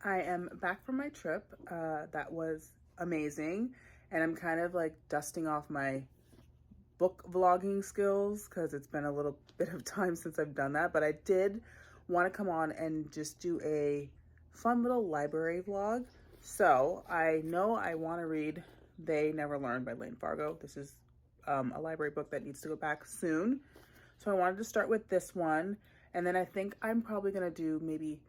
I am back from my trip. That was amazing. And I'm kind of like dusting off my book vlogging skills because it's been a little bit of time since I've done that. But I did want to come on and just do a fun little library vlog. So I know I want to read They Never Learn by Lane Fargo. This is a library book that needs to go back soon. So I wanted to start with this one. And then I think I'm probably going to do maybe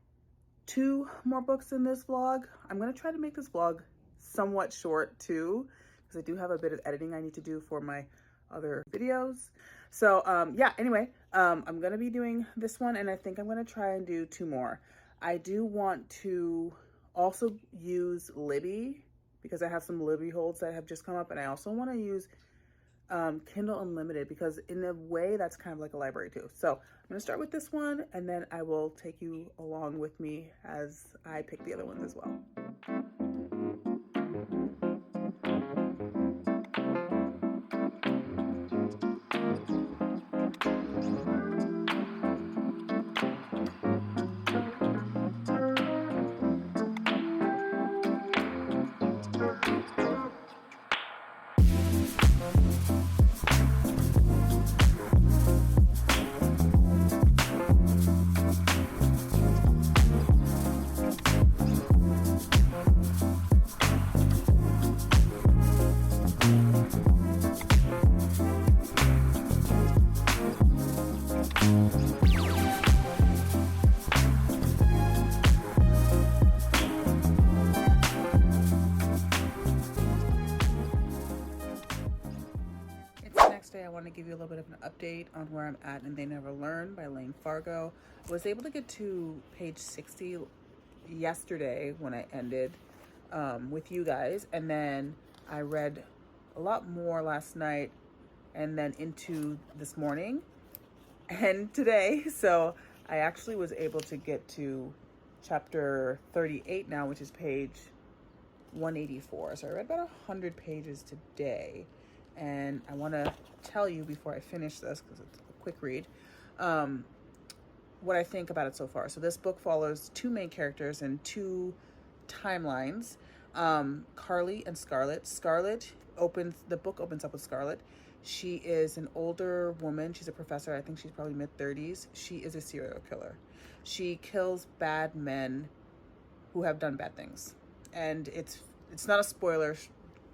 2 more books in this vlog. I'm going to try to make this vlog somewhat short too, because I do have a bit of editing I need to do for my other videos. So yeah, anyway, I'm going to be doing this one, and I think I'm going to try and do 2 more. I do want to also use Libby because I have some Libby holds that have just come up, and I also want to use Kindle Unlimited because in a way that's kind of like a library too. So I'm going to start with this one, and then I will take you along with me as I pick the other ones as well. Day, I want to give you a little bit of an update on where I'm at in They Never Learn by Lane Fargo. I was able to get to page 60 yesterday when I ended with you guys, and then I read a lot more last night and then into this morning and today. So I actually was able to get to chapter 38 now, which is page 184. So I read about 100 pages today. And I want to tell you before I finish this, because it's a quick read, what I think about it so far. So this book follows 2 main characters and 2 timelines, Carly and Scarlett. The book opens up with Scarlett. She is an older woman. She's a professor. I think she's probably mid-30s. She is a serial killer. She kills bad men who have done bad things. And it's not a spoiler.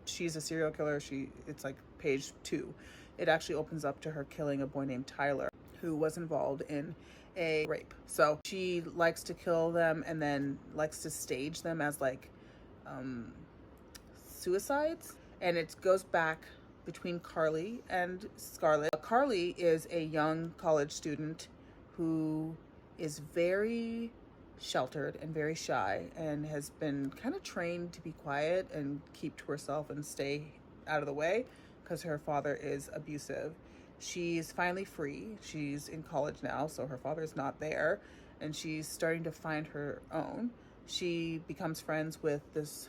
She's a serial killer. It's like page 2. It actually opens up to her killing a boy named Tyler who was involved in a rape. So she likes to kill them and then likes to stage them as like suicides. And it goes back between Carly and Scarlett. Carly is a young college student who is very sheltered and very shy and has been kind of trained to be quiet and keep to herself and stay out of the way because her father is abusive. She's finally free. She's in college now, so her father's not there, and she's starting to find her own. She becomes friends with this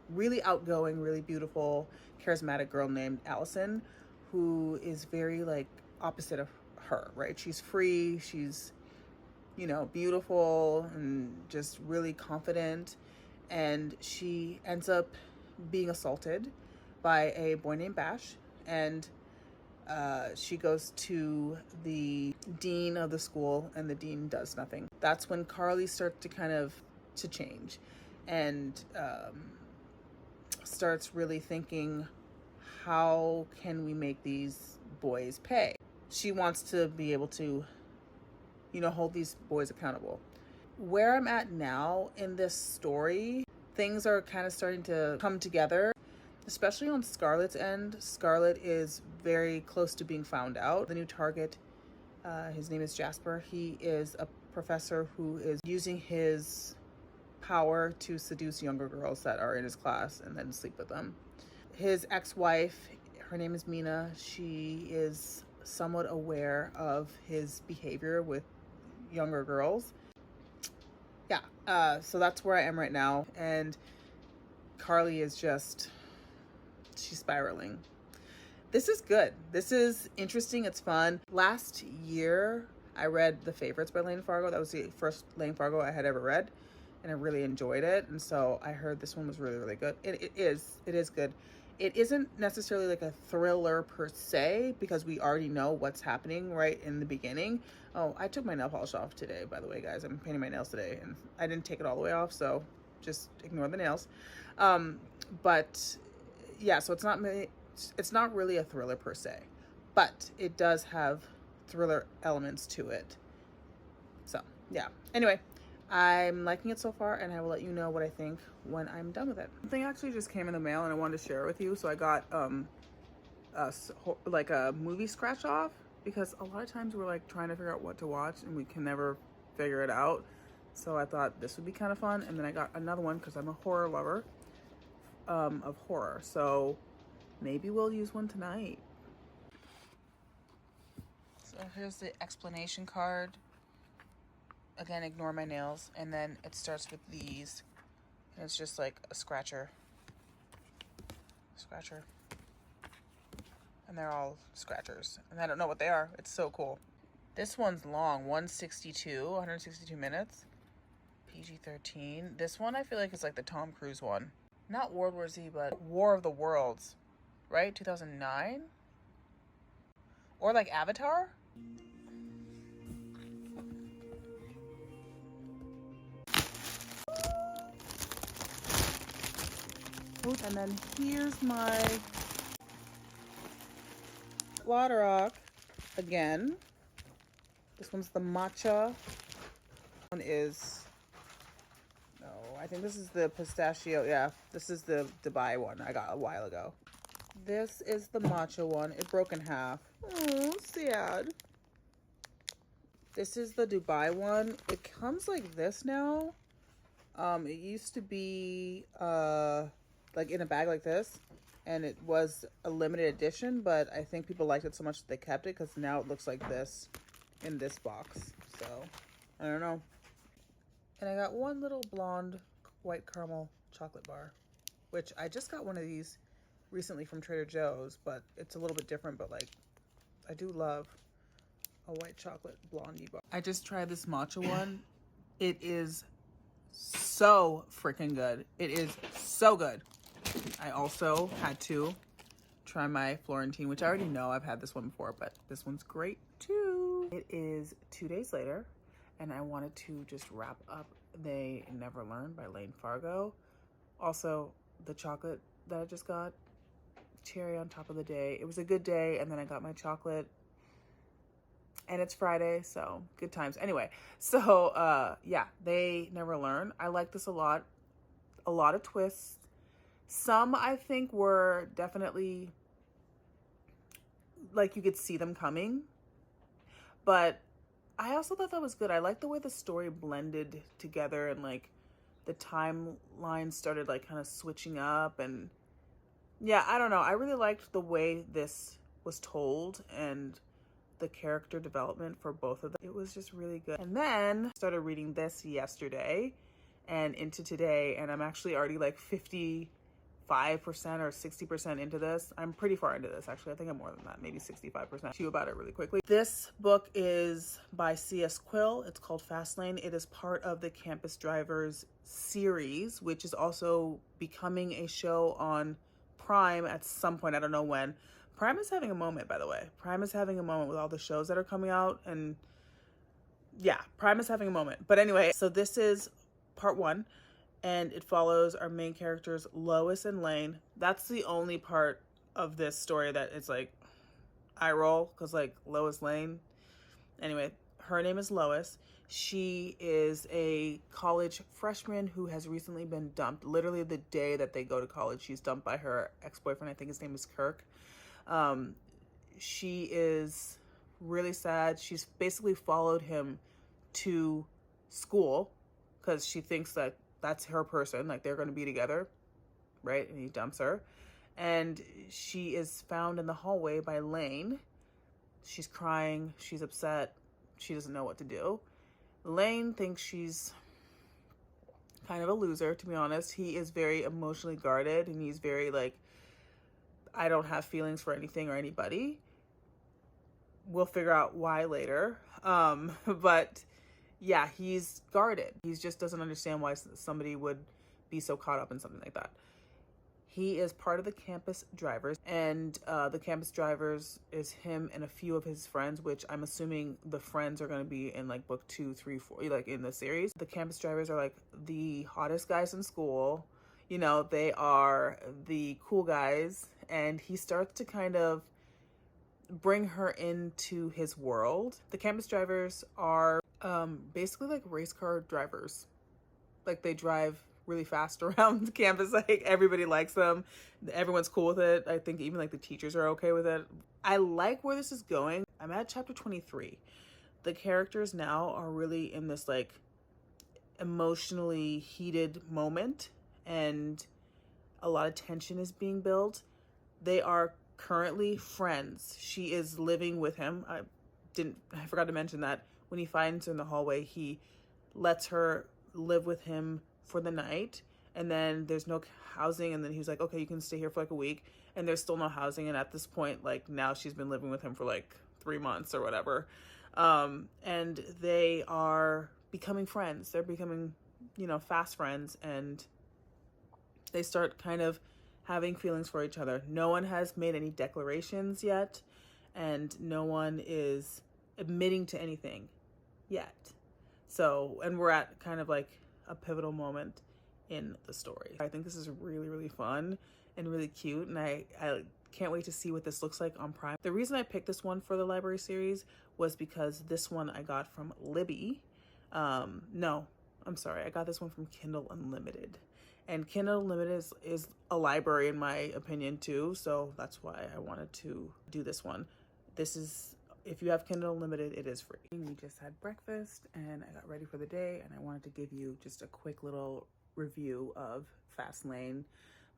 really outgoing, really beautiful, charismatic girl named Allison, who is very like opposite of her, right? She's free, she's beautiful and just really confident. And she ends up being assaulted by a boy named Bash. And she goes to the dean of the school, and the dean does nothing. That's when Carly starts to change and starts really thinking, how can we make these boys pay? She wants to be able to hold these boys accountable. Where I'm at now in this story, things are kind of starting to come together, especially on Scarlett's end. Scarlett is very close to being found out. The new target, his name is Jasper. He is a professor who is using his power to seduce younger girls that are in his class and then sleep with them. His ex-wife, her name is Mina. She is somewhat aware of his behavior with younger girls. So that's where I am right now, and Carly is she's spiraling. This is good. This is interesting. It's fun. Last year I read The Favorites by Lane Fargo. That was the first Lane Fargo I had ever read, and I really enjoyed it. And so I heard this one was really, really good. It is good. It isn't necessarily like a thriller per se, because we already know what's happening right in the beginning. Oh, I took my nail polish off today, by the way, guys. I'm painting my nails today, and I didn't take it all the way off, so just ignore the nails. But yeah, so it's not really a thriller per se, but it does have thriller elements to it. So yeah, anyway, I'm liking it so far, and I will let you know what I think when I'm done with it. Something actually just came in the mail and I wanted to share it with you. So I got like a movie scratch off, because a lot of times we're like trying to figure out what to watch and we can never figure it out. So I thought this would be kind of fun. And then I got another one because I'm a horror lover of horror. So maybe we'll use one tonight. So here's the explanation card. Again, ignore my nails. And then it starts with these. And it's just like a scratcher. And they're all scratchers. And I don't know what they are. It's so cool. This one's long, 162 minutes. PG-13. This one I feel like is like the Tom Cruise one. Not World War Z, but War of the Worlds. Right? 2009? Or like Avatar? And then here's my Water Rock again. This one's the matcha. One is, no, I think this is the pistachio. Yeah, this is the Dubai one I got a while ago. This is the matcha one. It broke in half. Oh, sad. This is the Dubai one. It comes like this now. It used to be like in a bag like this, and it was a limited edition, but I think people liked it so much that they kept it, because now it looks like this in this box. So I don't know. And I got one little blonde white caramel chocolate bar, which I just got one of these recently from Trader Joe's, but it's a little bit different. But like, I do love a white chocolate blondie bar. I just tried this matcha one. It is so freaking good. It is so good. I also had to try my Florentine, which I already know I've had this one before, but this one's great too. It is 2 days later, and I wanted to just wrap up They Never Learn by Lane Fargo. Also, the chocolate that I just got, cherry on top of the day. It was a good day, and then I got my chocolate, and it's Friday, so good times. Anyway, so yeah, They Never Learn. I like this a lot. A lot of twists. Some I think were definitely like you could see them coming, but I also thought that was good. I like the way the story blended together, and like the timeline started like kind of switching up, and yeah, I don't know. I really liked the way this was told and the character development for both of them. It was just really good. And then I started reading this yesterday and into today, and I'm actually already like 55% or 60% into this. I'm pretty far into this, actually. I think I'm more than that, maybe 65%. To you about it really quickly. This book is by C.S. Quill. It's called Fastlane. It is part of the Campus Drivers series, which is also becoming a show on Prime at some point. I don't know when. Prime is having a moment, by the way. Prime is having a moment with all the shows that are coming out, and yeah, Prime is having a moment. But anyway, so this is part 1. And it follows our main characters, Lois and Lane. That's the only part of this story that it's like eye roll, because like Lois Lane. Anyway, her name is Lois. She is a college freshman who has recently been dumped. Literally the day that they go to college, she's dumped by her ex-boyfriend. I think his name is Kirk. She is really sad. She's basically followed him to school because she thinks that that's her person, like they're going to be together, right? And he dumps her. And she is found in the hallway by Lane. She's crying, she's upset, she doesn't know what to do. Lane thinks she's kind of a loser, to be honest. He is very emotionally guarded, and he's very like, I don't have feelings for anything or anybody. We'll figure out why later. But yeah, he's guarded. He just doesn't understand why somebody would be so caught up in something like that. He is part of the campus drivers, and the campus drivers is him and a few of his friends, which I'm assuming the friends are going to be in like book 2, 3, 4, like in the series. The campus drivers are like the hottest guys in school. You know, they are the cool guys, and he starts to kind of bring her into his world. The campus drivers are basically like race car drivers. Like they drive really fast around the campus. Like everybody likes them. Everyone's cool with it. I think even like the teachers are okay with it. I like where this is going. I'm at chapter 23. The characters now are really in this like emotionally heated moment, and a lot of tension is being built. They are currently friends. She is living with him. I forgot to mention that when he finds her in the hallway, he lets her live with him for the night, and then there's no housing, and then he's like, okay, you can stay here for like a week, and there's still no housing, and at this point, like now she's been living with him for like 3 months or whatever, and they are becoming friends. They're becoming, you know, fast friends, and they start kind of having feelings for each other. No one has made any declarations yet, and no one is admitting to anything yet. So, and we're at kind of like a pivotal moment in the story. I think this is really, really fun and really cute, and I can't wait to see what this looks like on Prime. The reason I picked this one for the library series was because this one I got from Libby. No, I'm sorry, I got this one from Kindle Unlimited. And Kindle Unlimited is a library in my opinion too, so that's why I wanted to do this one. This is, if you have Kindle Unlimited, it is free. We just had breakfast and I got ready for the day, and I wanted to give you just a quick little review of Fast Lane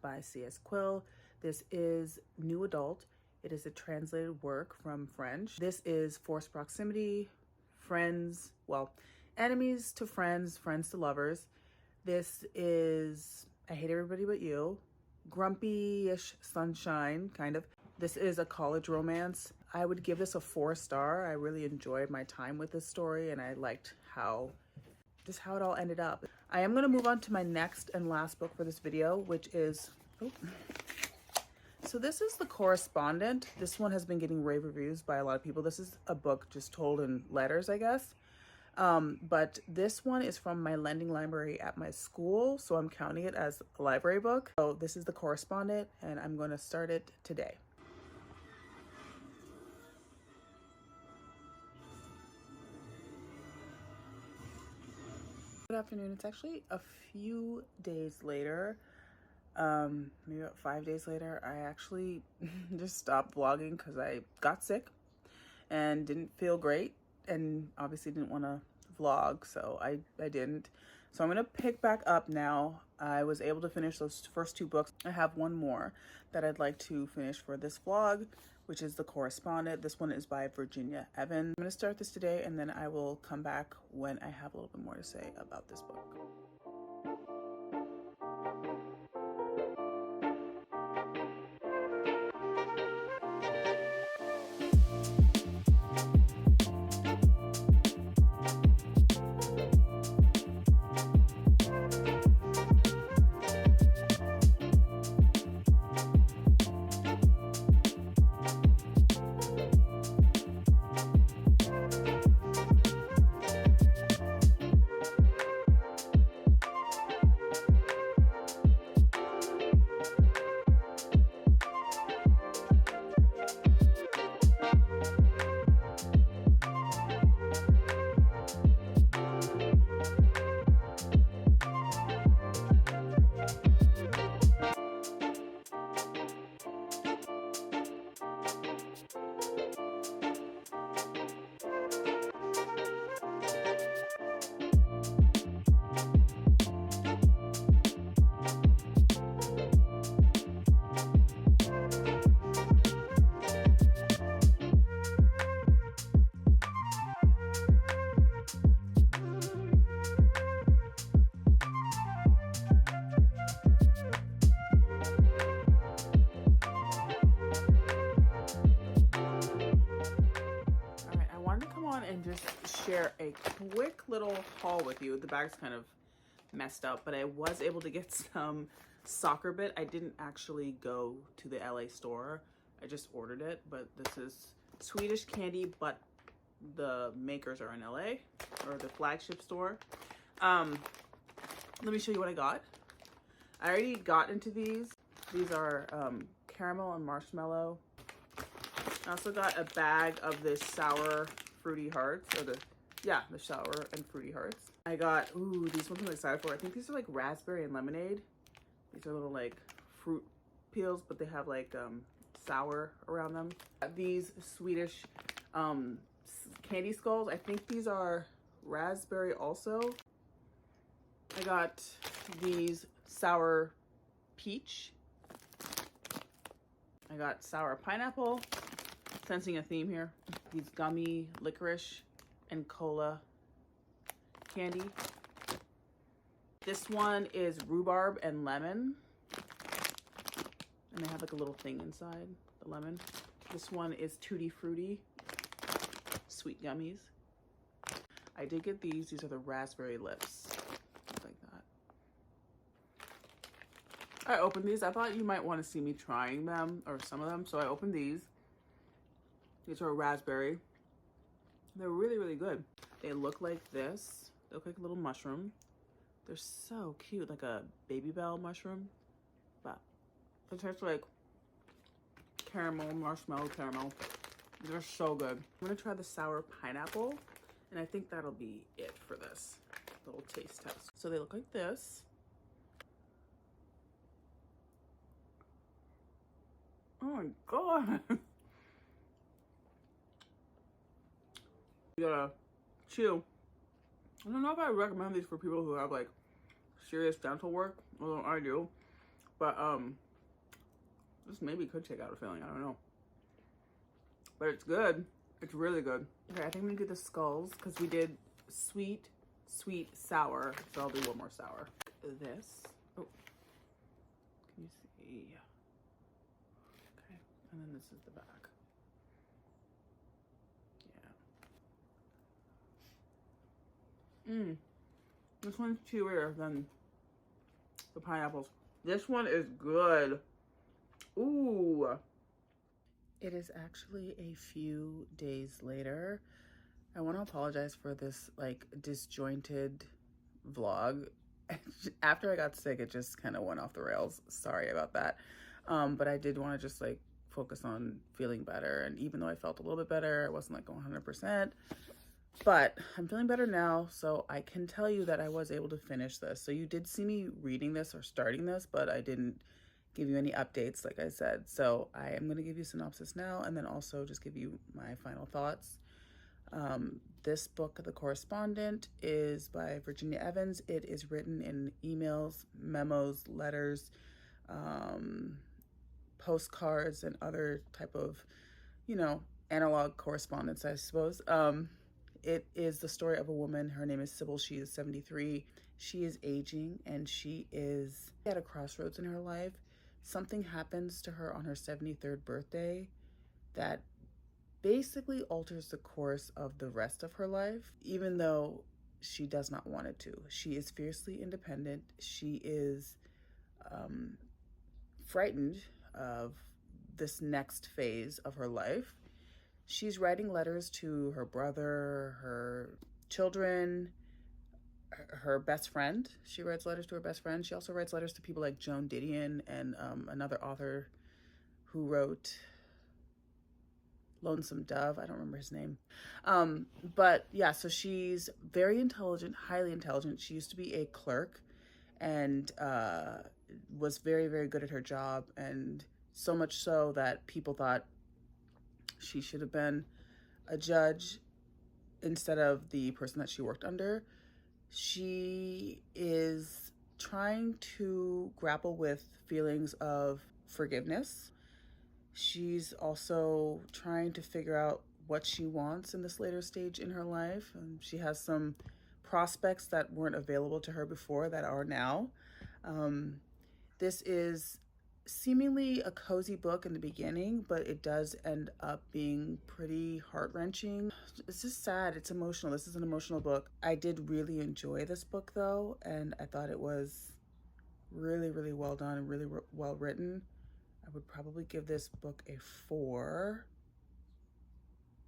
by C.S. Quill. This is new adult. It is a translated work from French. This is forced proximity, friends, well, enemies to friends, friends to lovers. This is I Hate Everybody But You, grumpy-ish sunshine, kind of. This is a college romance. I would give this a 4-star. I really enjoyed my time with this story, and I liked just how it all ended up. I am going to move on to my next and last book for this video, which is, so this is The Correspondent. This one has been getting rave reviews by a lot of people. This is a book just told in letters, I guess. But this one is from my lending library at my school, so I'm counting it as a library book. So this is The Correspondent, and I'm going to start it today. Good afternoon. It's actually a few days later, maybe about 5 days later. I actually just stopped vlogging because I got sick and didn't feel great, and obviously didn't want to vlog, so I didn't. So I'm gonna pick back up now. I was able to finish those first 2 books. I have one more that I'd like to finish for this vlog, which is The Correspondent. This one is by Virginia Evans. I'm gonna start this today, and then I will come back when I have a little bit more to say about this book. share a quick little haul with you. The bag's kind of messed up, but I was able to get some soccer bit. I didn't actually go to the LA store. I just ordered it, but this is Swedish candy, but the makers are in LA, or the flagship store. Let me show you what I got. I already got into these. These are caramel and marshmallow. I also got a bag of this sour fruity hearts, or the sour and fruity hearts. I got, ooh, these ones I'm excited for. I think these are like raspberry and lemonade. These are little like fruit peels, but they have like sour around them. These Swedish candy skulls. I think these are raspberry also. I got these sour peach. I got sour pineapple. Sensing a theme here. These gummy licorice and cola candy. This one is rhubarb and lemon. And they have like a little thing inside, the lemon. This one is tutti frutti, sweet gummies. I did get these. These are the raspberry lips. Like that. I opened these. I thought you might want to see me trying them, or some of them. So I opened these. These are raspberry. They're really, really good. They look like this. They look like a little mushroom. They're so cute, like a baby bell mushroom. But it tastes like caramel, marshmallow caramel. They're so good. I'm gonna try the sour pineapple, and I think that'll be it for this little taste test. So they look like this. Oh my god. You gotta chew. I don't know if I recommend these for people who have like serious dental work, although I do, but this maybe could take out a filling. I don't know, but it's good. It's really good. Okay, I think I'm gonna do the skulls because we did sweet, sweet, sour. So I'll do one more sour. This. Oh, can you see? Okay, and then this is the back. This one's chewier than the pineapples. This one is good. Ooh. It is actually a few days later. I want to apologize for this like disjointed vlog. After I got sick, it just kind of went off the rails. Sorry about that. But I did want to just like focus on feeling better. And even though I felt a little bit better, I wasn't like 100%. But I'm feeling better now, so I can tell you that I was able to finish this. So you did see me reading this or starting this, but I didn't give you any updates, like I said. So I am going to give you a synopsis now, and then also just give you my final thoughts. This book, The Correspondent, is by Virginia Evans. It is written in emails, memos, letters, postcards, and other type of, analog correspondence, I suppose. It is the story of a woman. Her name is Sybil. She is 73. She is aging, and she is at a crossroads in her life. Something happens to her on her 73rd birthday that basically alters the course of the rest of her life, even though she does not want it to. She is fiercely independent. She is frightened of this next phase of her life. She's writing letters to her brother, her children, her best friend. She writes letters to her best friend. She also writes letters to people like Joan Didion and another author who wrote Lonesome Dove. I don't remember his name. But yeah, so she's very intelligent, highly intelligent. She used to be a clerk and was very, very good at her job. And so much so that people thought she should have been a judge instead of the person that she worked under. She is trying to grapple with feelings of forgiveness. She's also trying to figure out what she wants in this later stage in her life. She has some prospects that weren't available to her before that are now. This is seemingly a cozy book in the beginning, but it does end up being pretty heart-wrenching. It's just sad. It's emotional. This is an emotional book. I did really enjoy this book though, and I thought it was really, really well done and really well written. I would probably give this book a 4.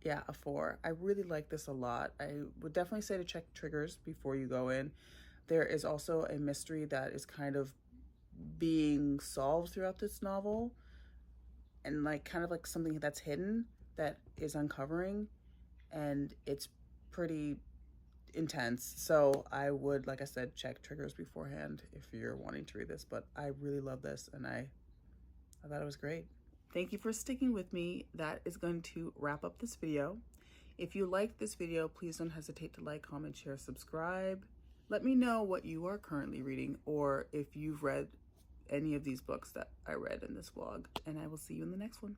Yeah, a 4. I really like this a lot. I would definitely say to check triggers before you go in. There is also a mystery that is kind of being solved throughout this novel, and like kind of like something that's hidden that is uncovering, and it's pretty intense. So I would, like I said, check triggers beforehand if you're wanting to read this. But I really love this, and I thought it was great. Thank you for sticking with me. That is going to wrap up this video. If you liked this video, please don't hesitate to like, comment, share, subscribe. Let me know what you are currently reading, or if you've read any of these books that I read in this vlog, and I will see you in the next one.